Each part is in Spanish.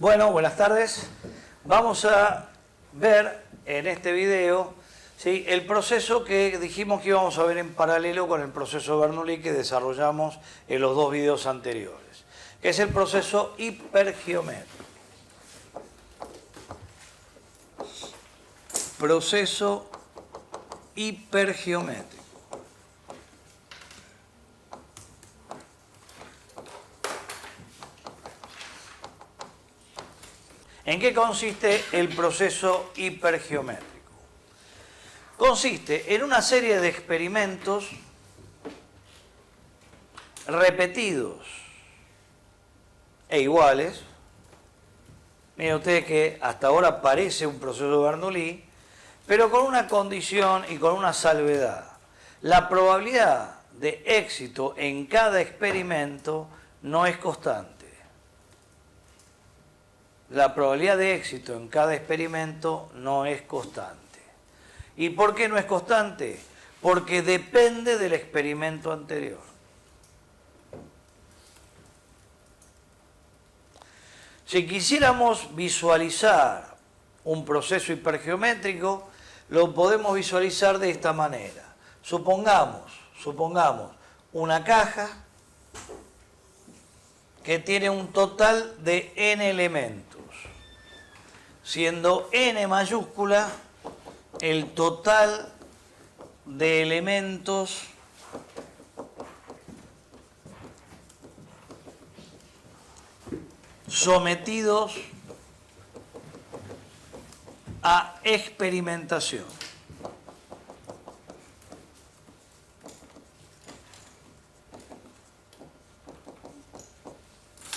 Bueno, buenas tardes. Vamos a ver en este video, ¿sí?, el proceso que dijimos que íbamos a ver en paralelo con el proceso de Bernoulli que desarrollamos en los dos videos anteriores, que es el proceso hipergeométrico. Proceso hipergeométrico. ¿En qué consiste el proceso hipergeométrico? Consiste en una serie de experimentos repetidos e iguales. Miren ustedes que hasta ahora parece un proceso de Bernoulli, pero con una condición y con una salvedad. La probabilidad de éxito en cada experimento no es constante. La probabilidad de éxito en cada experimento no es constante. ¿Y por qué no es constante? Porque depende del experimento anterior. Si quisiéramos visualizar un proceso hipergeométrico, lo podemos visualizar de esta manera. Supongamos una caja que tiene un total de n elementos, siendo n mayúscula el total de elementos sometidos a experimentación.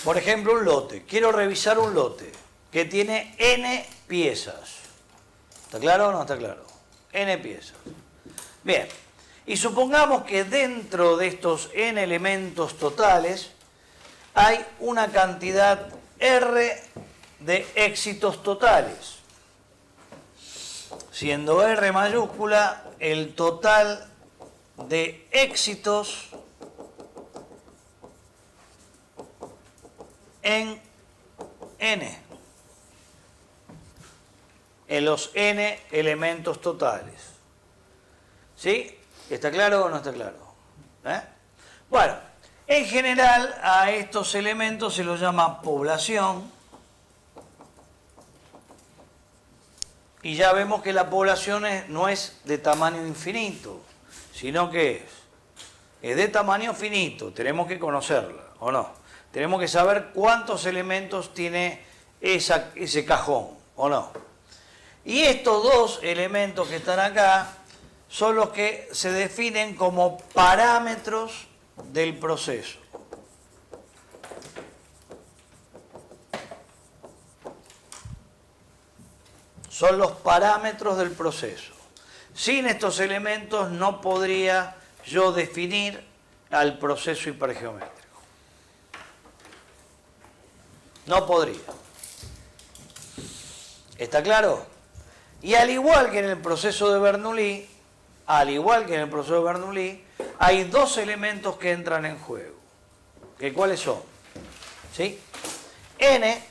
Por ejemplo, un lote. Quiero revisar un lote que tiene n piezas. ¿Está claro o no está claro? N piezas. Bien. Y supongamos que dentro de estos n elementos totales hay una cantidad R de éxitos totales, siendo R mayúscula el total de éxitos en n, en los n elementos totales. ¿Sí? ¿Está claro o no está claro? Bueno, en general a estos elementos se los llama población, y ya vemos que la población no es de tamaño infinito, sino que es de tamaño finito. Tenemos que conocerla, ¿o no? Tenemos que saber cuántos elementos tiene ese cajón, ¿o no? Y estos dos elementos que están acá son los que se definen como parámetros del proceso. Son los parámetros del proceso. Sin estos elementos no podría yo definir al proceso hipergeométrico. No podría. ¿Está claro? Y al igual que en el proceso de Bernoulli, hay dos elementos que entran en juego. ¿Que cuáles son? ¿Sí? N,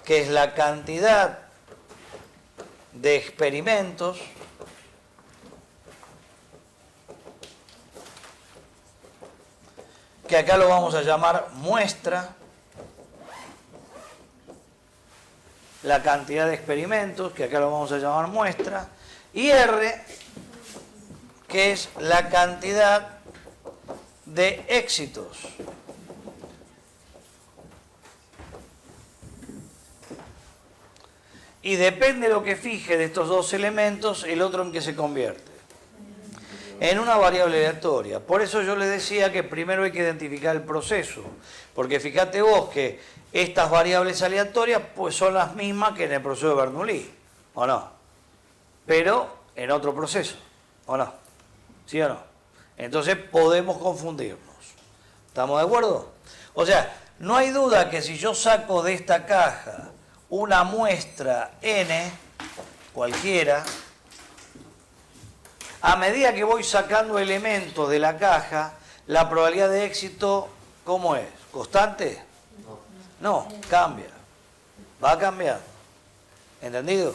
que es la cantidad de experimentos que acá lo vamos a llamar muestra, la cantidad de experimentos, que acá lo vamos a llamar muestra, y R, que es la cantidad de éxitos. Y depende de lo que fije de estos dos elementos, el otro en qué se convierte. En una variable aleatoria. Por eso yo les decía que primero hay que identificar el proceso. Porque fíjate vos que estas variables aleatorias pues son las mismas que en el proceso de Bernoulli, ¿o no? Pero en otro proceso, ¿o no? ¿Sí o no? Entonces podemos confundirnos. ¿Estamos de acuerdo? O sea, no hay duda que si yo saco de esta caja una muestra n, cualquiera, a medida que voy sacando elementos de la caja, la probabilidad de éxito, ¿cómo es? ¿Constante? No, cambia. Va cambiando. ¿Entendido?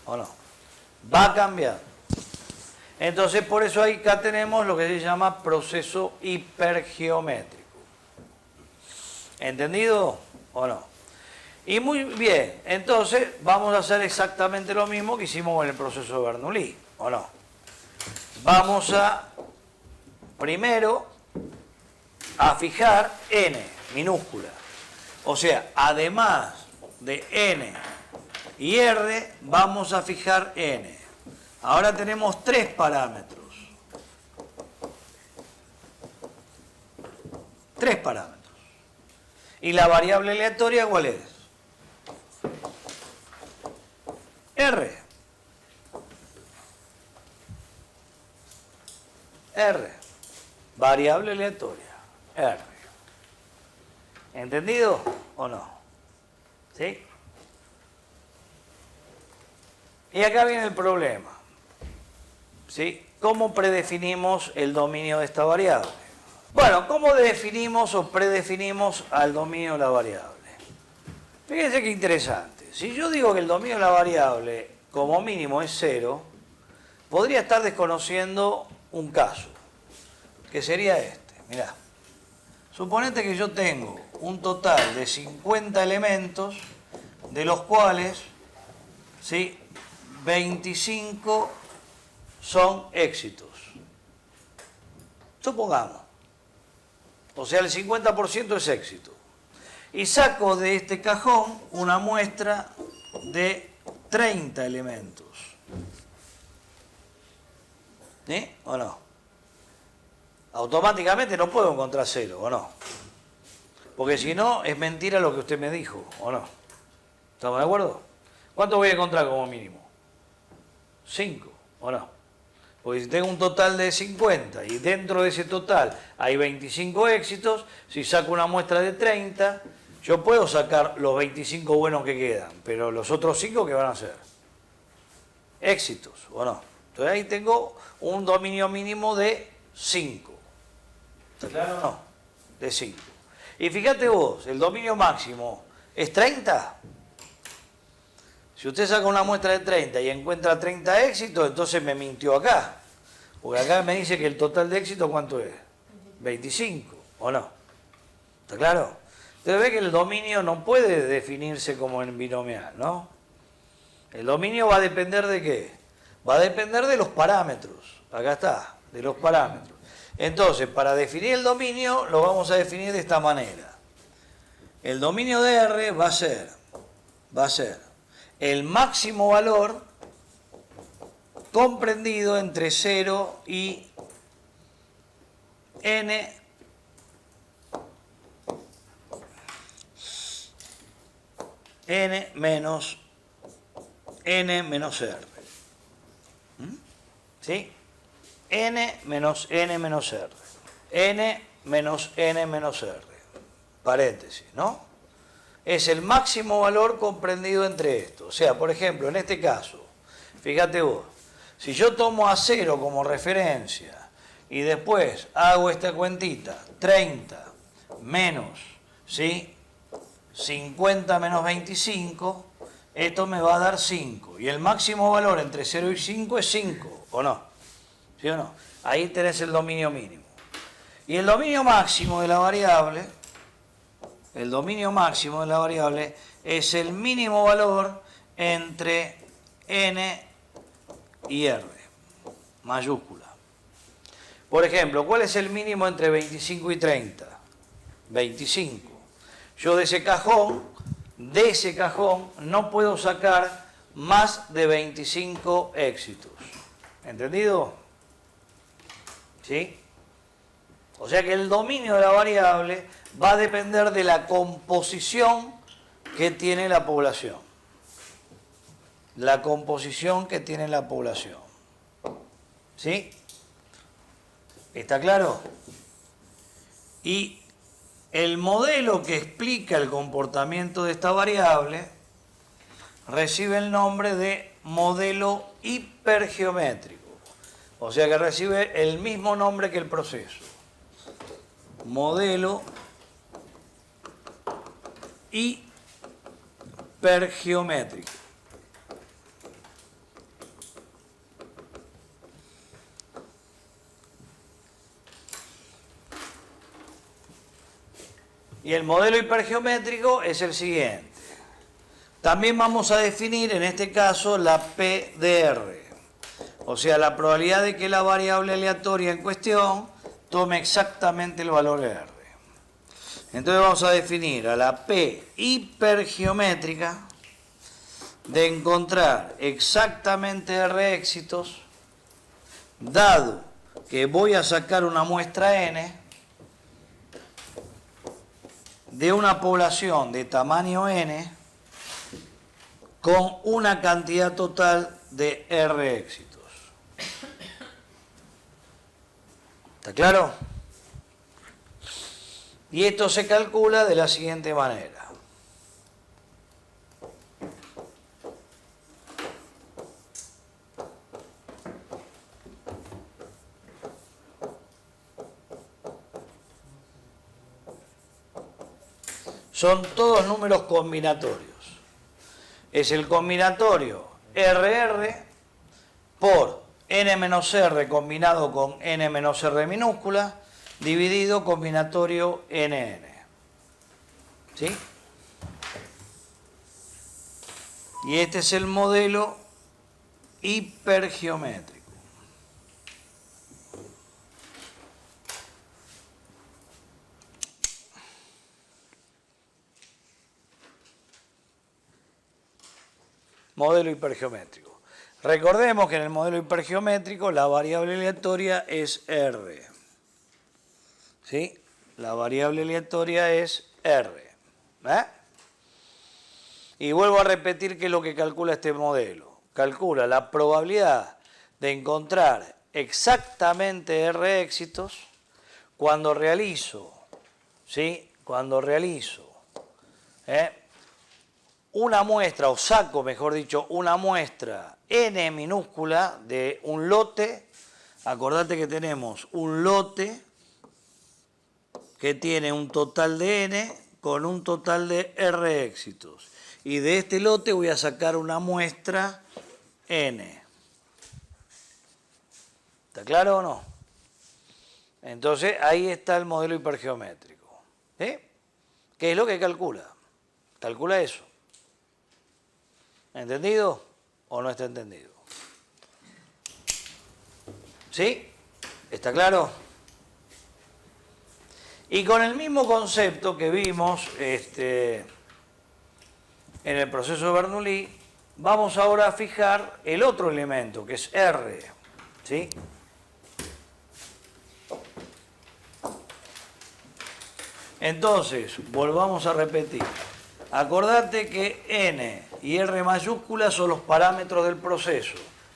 ¿O no? Va cambiando. Entonces, por eso acá tenemos lo que se llama proceso hipergeométrico. ¿Entendido o no? Y muy bien, entonces vamos a hacer exactamente lo mismo que hicimos en el proceso de Bernoulli, ¿o no? Vamos a, primero, a fijar n minúscula. O sea, además de n y r, vamos a fijar n. Ahora tenemos tres parámetros. Tres parámetros. ¿Y la variable aleatoria cuál es? R. R. Variable aleatoria. R. ¿Entendido o no? ¿Sí? Y acá viene el problema. ¿Sí? ¿Cómo predefinimos el dominio de esta variable? Bueno, ¿cómo definimos o predefinimos al dominio de la variable? Fíjense qué interesante. Si yo digo que el dominio de la variable como mínimo es 0, podría estar desconociendo un caso, que sería este. Mirá, suponete que yo tengo un total de 50 elementos, de los cuales, ¿sí?, 25 son éxitos. Supongamos. O sea, el 50% es éxito. Y saco de este cajón una muestra de 30 elementos. ¿Sí? ¿O no? Automáticamente no puedo encontrar 0, ¿o no? Porque si no, es mentira lo que usted me dijo, ¿o no? ¿Estamos de acuerdo? ¿Cuánto voy a encontrar como mínimo? 5, ¿o no? Porque si tengo un total de 50 y dentro de ese total hay 25 éxitos, si saco una muestra de 30, yo puedo sacar los 25 buenos que quedan, pero los otros 5 ¿qué van a ser? Éxitos, ¿o no? Entonces ahí tengo un dominio mínimo de 5. ¿Está claro o no? De 5. Y fíjate vos, el dominio máximo es 30. Si usted saca una muestra de 30 y encuentra 30 éxitos, entonces me mintió acá. Porque acá me dice que el total de éxito, ¿cuánto es? 25, ¿o no? ¿Está claro? Entonces ve que el dominio no puede definirse como en binomial, ¿no? El dominio va a depender de qué? Va a depender de los parámetros. Acá está, de los parámetros. Entonces, para definir el dominio, lo vamos a definir de esta manera. El dominio de R va a ser el máximo valor comprendido entre 0 y n menos r. ¿Sí? N menos n menos r. N menos n menos r. Paréntesis, ¿no? Es el máximo valor comprendido entre estos. O sea, por ejemplo, en este caso, fíjate vos, si yo tomo a 0 como referencia y después hago esta cuentita, 30 menos, ¿sí?, 50 menos 25, esto me va a dar 5. Y el máximo valor entre 0 y 5 es 5, ¿o no? ¿Sí o no? Ahí tenés el dominio mínimo. Y el dominio máximo de la variable, es el mínimo valor entre n y r, mayúscula. Por ejemplo, ¿cuál es el mínimo entre 25 y 30? 25. Yo de ese cajón, no puedo sacar más de 25 éxitos. ¿Entendido? ¿Sí? O sea que el dominio de la variable va a depender de la composición que tiene la población. La composición que tiene la población. ¿Sí? ¿Está claro? Y el modelo que explica el comportamiento de esta variable recibe el nombre de modelo hipergeométrico. O sea que recibe el mismo nombre que el proceso. Modelo hipergeométrico. Y el modelo hipergeométrico es el siguiente. También vamos a definir en este caso la P de R, o sea, la probabilidad de que la variable aleatoria en cuestión tome exactamente el valor R. Entonces vamos a definir a la P hipergeométrica de encontrar exactamente R éxitos, dado que voy a sacar una muestra N de una población de tamaño N con una cantidad total de R éxitos. ¿Está claro? Y esto se calcula de la siguiente manera. Son todos números combinatorios. Es el combinatorio RR por n-r combinado con n-r minúscula dividido combinatorio nn. ¿Sí? Y este es el modelo hipergeométrico. Modelo hipergeométrico. Recordemos que en el modelo hipergeométrico la variable aleatoria es R. ¿Sí? La variable aleatoria es R. Y vuelvo a repetir qué es lo que calcula este modelo. Calcula la probabilidad de encontrar exactamente R éxitos cuando realizo, ¿sí? Cuando realizo una muestra, o saco, mejor dicho, una muestra N minúscula de un lote. Acordate que tenemos un lote que tiene un total de N con un total de R éxitos. Y de este lote voy a sacar una muestra N. ¿Está claro o no? Entonces ahí está el modelo hipergeométrico. ¿Qué es lo que calcula? Calcula eso. ¿Entendido o no está entendido? ¿Sí? ¿Está claro? Y con el mismo concepto que vimos en el proceso de Bernoulli, vamos ahora a fijar el otro elemento, que es R. ¿Sí? Entonces, volvamos a repetir. Acordate que N y R mayúscula son los parámetros del proceso.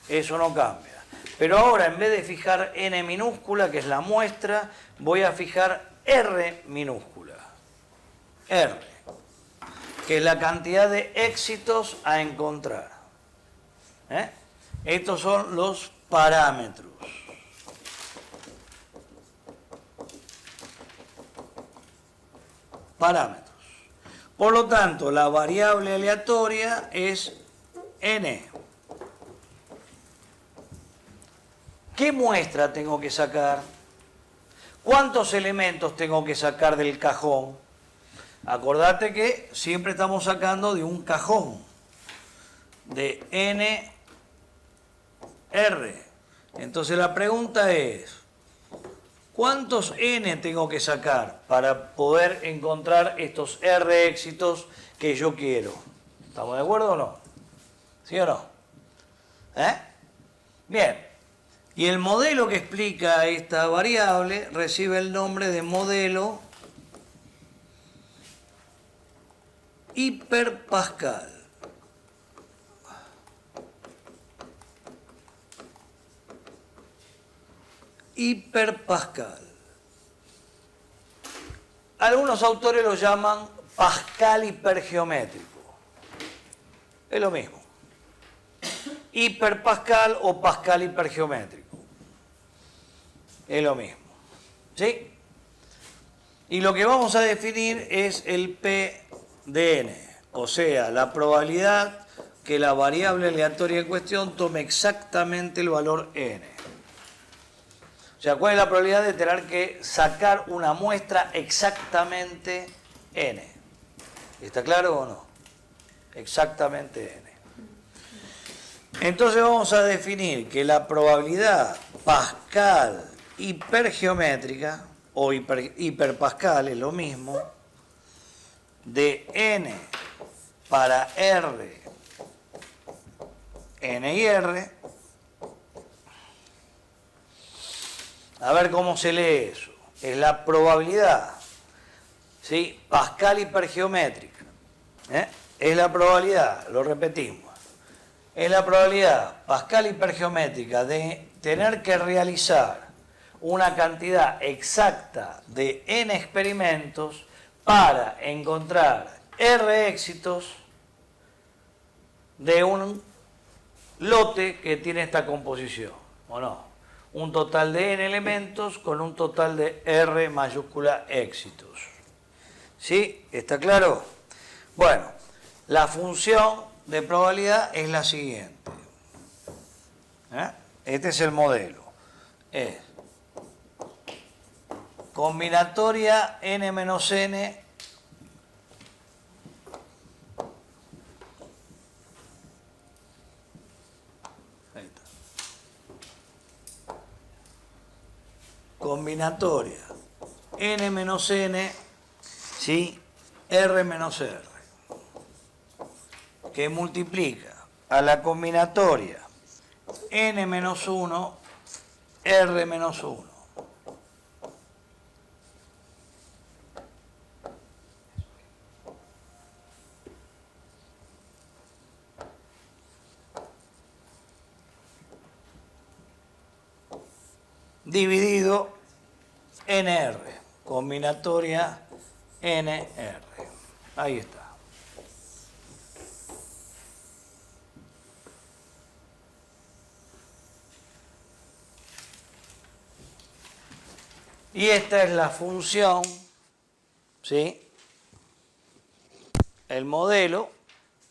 Eso no cambia. Pero ahora, en vez de fijar N minúscula, que es la muestra, voy a fijar R minúscula. R, que es la cantidad de éxitos a encontrar. Estos son los parámetros. Parámetros. Por lo tanto, la variable aleatoria es N. ¿Qué muestra tengo que sacar? ¿Cuántos elementos tengo que sacar del cajón? Acordate que siempre estamos sacando de un cajón, de N, R. Entonces la pregunta es, ¿cuántos N tengo que sacar para poder encontrar estos R éxitos que yo quiero? ¿Estamos de acuerdo o no? ¿Sí o no? Bien. Y el modelo que explica esta variable recibe el nombre de modelo hiperpascal. Hiperpascal. Algunos autores lo llaman Pascal hipergeométrico. Es lo mismo. Hiperpascal o Pascal hipergeométrico. Es lo mismo. ¿Sí? Y lo que vamos a definir es el P de n. O sea, la probabilidad que la variable aleatoria en cuestión tome exactamente el valor n. O sea, ¿cuál es la probabilidad de tener que sacar una muestra exactamente n? ¿Está claro o no? Exactamente n. Entonces vamos a definir que la probabilidad Pascal hipergeométrica, o hiperpascal es lo mismo, de n para r, n y r. A ver cómo se lee eso. Es la probabilidad, ¿sí? Pascal hipergeométrica. Es la probabilidad, lo repetimos. Es la probabilidad Pascal hipergeométrica de tener que realizar una cantidad exacta de n experimentos para encontrar r éxitos de un lote que tiene esta composición, ¿o no? Un total de n elementos con un total de r mayúscula éxitos. ¿Sí? ¿Está claro? Bueno, la función de probabilidad es la siguiente. Este es el modelo. Es combinatoria n menos n combinatoria n menos n, ¿sí? R menos R, que multiplica a la combinatoria n menos 1, R menos 1. Dividido NR, combinatoria NR. Ahí está. Y esta es la función, ¿sí? El modelo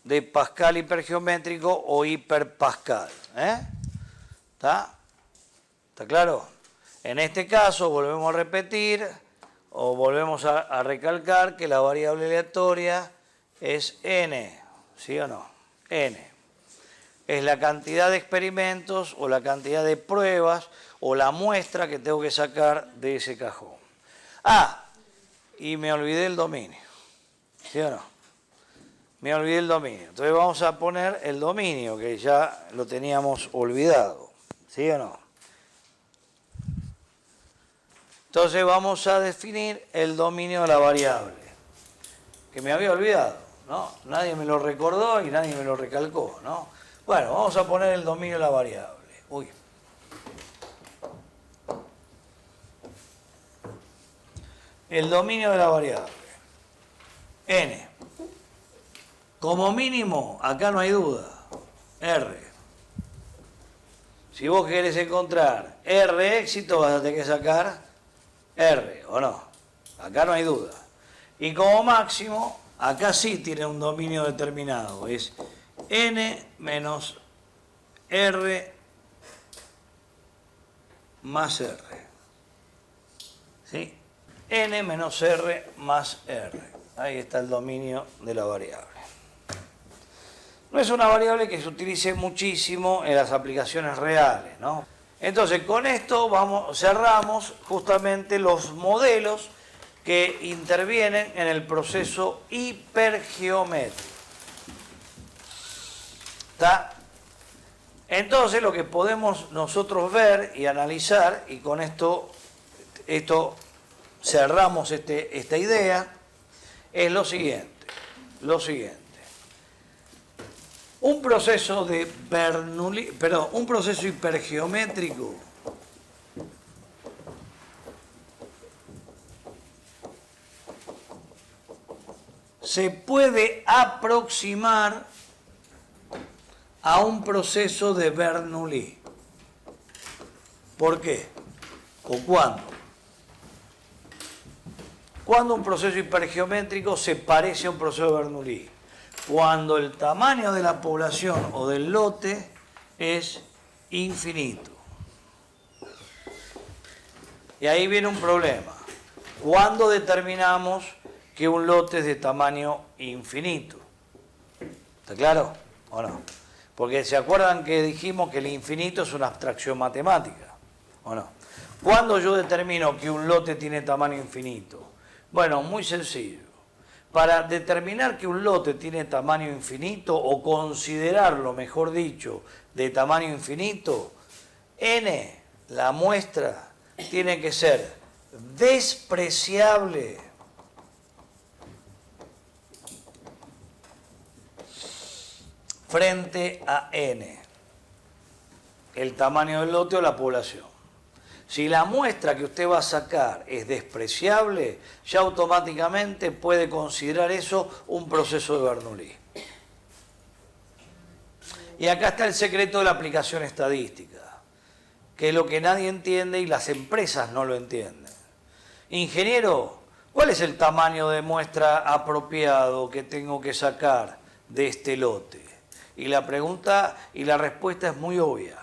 de Pascal hipergeométrico o hiperpascal. ¿Está? ¿Está claro? En este caso, volvemos a repetir o volvemos a recalcar que la variable aleatoria es n, ¿sí o no? N. Es la cantidad de experimentos o la cantidad de pruebas o la muestra que tengo que sacar de ese cajón. Ah, y me olvidé el dominio, ¿sí o no? Me olvidé el dominio. Entonces vamos a poner el dominio, que ya lo teníamos olvidado, ¿sí o no? Entonces vamos a definir el dominio de la variable, que me había olvidado, ¿no? Nadie me lo recordó y nadie me lo recalcó, ¿no? Bueno, vamos a poner el dominio de la variable. Uy. El dominio de la variable. N. Como mínimo, acá no hay duda. R. Si vos querés encontrar R éxito, vas a tener que sacar R, ¿o no? Acá no hay duda. Y como máximo, acá sí tiene un dominio determinado. Es N menos R más R. ¿Sí? N menos R más R. Ahí está el dominio de la variable. No es una variable que se utilice muchísimo en las aplicaciones reales, ¿no? Entonces, con esto cerramos justamente los modelos que intervienen en el proceso hipergeométrico. ¿Está? Entonces, lo que podemos nosotros ver y analizar, y con esto cerramos esta idea, es lo siguiente. Un proceso un proceso hipergeométrico se puede aproximar a un proceso de Bernoulli. ¿Por qué? ¿O cuándo? ¿Cuándo un proceso hipergeométrico se parece a un proceso de Bernoulli? Cuando el tamaño de la población o del lote es infinito. Y ahí viene un problema. ¿Cuándo determinamos que un lote es de tamaño infinito? ¿Está claro o no? Porque se acuerdan que dijimos que el infinito es una abstracción matemática, ¿o no? ¿Cuándo yo determino que un lote tiene tamaño infinito? Bueno, muy sencillo. Para determinar que un lote tiene tamaño infinito, o considerarlo, mejor dicho, de tamaño infinito, n, la muestra, tiene que ser despreciable frente a n, el tamaño del lote o la población. Si la muestra que usted va a sacar es despreciable, ya automáticamente puede considerar eso un proceso de Bernoulli. Y acá está el secreto de la aplicación estadística, que es lo que nadie entiende y las empresas no lo entienden. Ingeniero, ¿cuál es el tamaño de muestra apropiado que tengo que sacar de este lote? Y la pregunta y la respuesta es muy obvia.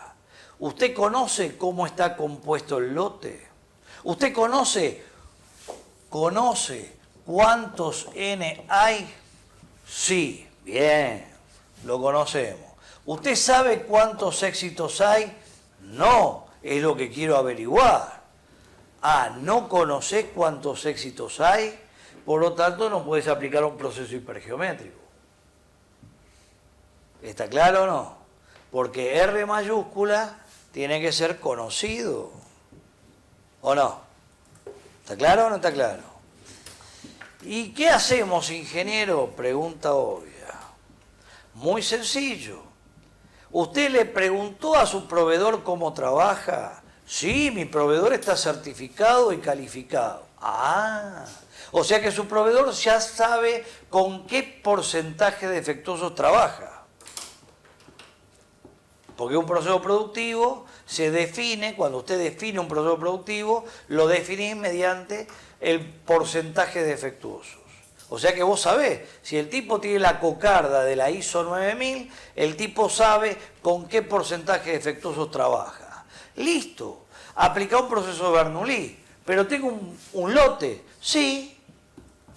¿Usted conoce cómo está compuesto el lote? ¿Usted conoce cuántos n hay? Sí, bien, lo conocemos. ¿Usted sabe cuántos éxitos hay? No, es lo que quiero averiguar. Ah, ¿no conocés cuántos éxitos hay? Por lo tanto, no puedes aplicar un proceso hipergeométrico. ¿Está claro o no? Porque R mayúscula tiene que ser conocido. ¿O no? ¿Está claro o no está claro? ¿Y qué hacemos, ingeniero? Pregunta obvia. Muy sencillo. ¿Usted le preguntó a su proveedor cómo trabaja? Sí, mi proveedor está certificado y calificado. Ah, o sea que su proveedor ya sabe con qué porcentaje de defectuosos trabaja. Porque un proceso productivo se define, cuando usted define un proceso productivo, lo definís mediante el porcentaje de defectuosos. O sea que vos sabés, si el tipo tiene la cocarda de la ISO 9000, el tipo sabe con qué porcentaje de defectuosos trabaja. Listo, aplica un proceso de Bernoulli, pero tengo un lote. Sí,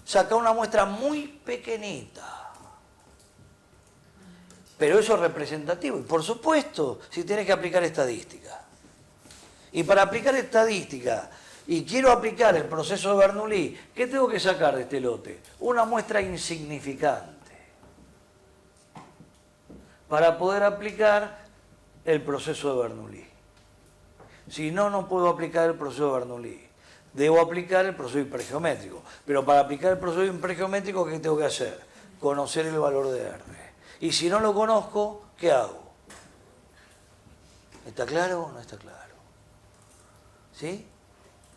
saca una muestra muy pequeñita. Pero eso es representativo. Y por supuesto, si tienes que aplicar estadística. Y para aplicar estadística, y quiero aplicar el proceso de Bernoulli, ¿qué tengo que sacar de este lote? Una muestra insignificante. Para poder aplicar el proceso de Bernoulli. Si no, no puedo aplicar el proceso de Bernoulli. Debo aplicar el proceso hipergeométrico. Pero para aplicar el proceso hipergeométrico, ¿qué tengo que hacer? Conocer el valor de R. Y si no lo conozco, ¿qué hago? ¿Está claro o no está claro? ¿Sí?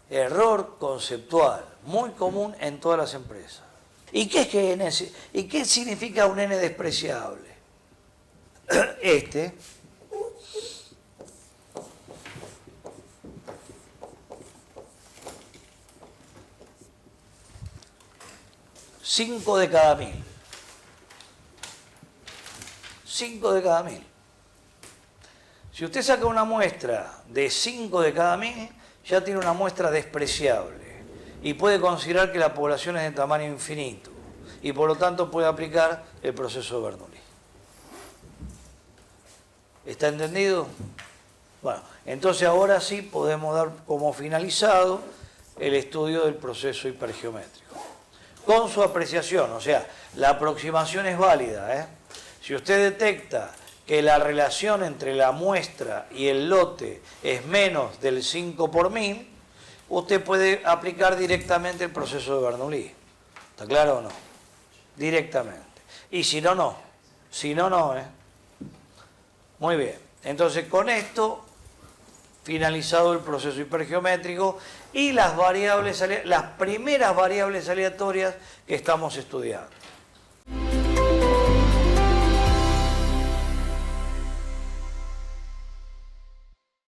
Error conceptual, muy común en todas las empresas. ¿Y qué es que n? ¿Y qué significa un n despreciable? Este. Cinco de cada 1000. 5 de cada 1000. Si usted saca una muestra de 5 de cada 1000, ya tiene una muestra despreciable y puede considerar que la población es de tamaño infinito y por lo tanto puede aplicar el proceso de Bernoulli. ¿Está entendido? Bueno, entonces ahora sí podemos dar como finalizado el estudio del proceso hipergeométrico. Con su apreciación, o sea, la aproximación es válida, ¿eh? Si usted detecta que la relación entre la muestra y el lote es menos del 5 por 1000, usted puede aplicar directamente el proceso de Bernoulli. ¿Está claro o no? Directamente. Y si no, no. Si no, no, ¿eh? Muy bien. Entonces, con esto, finalizado el proceso hipergeométrico y las variables, las primeras variables aleatorias que estamos estudiando.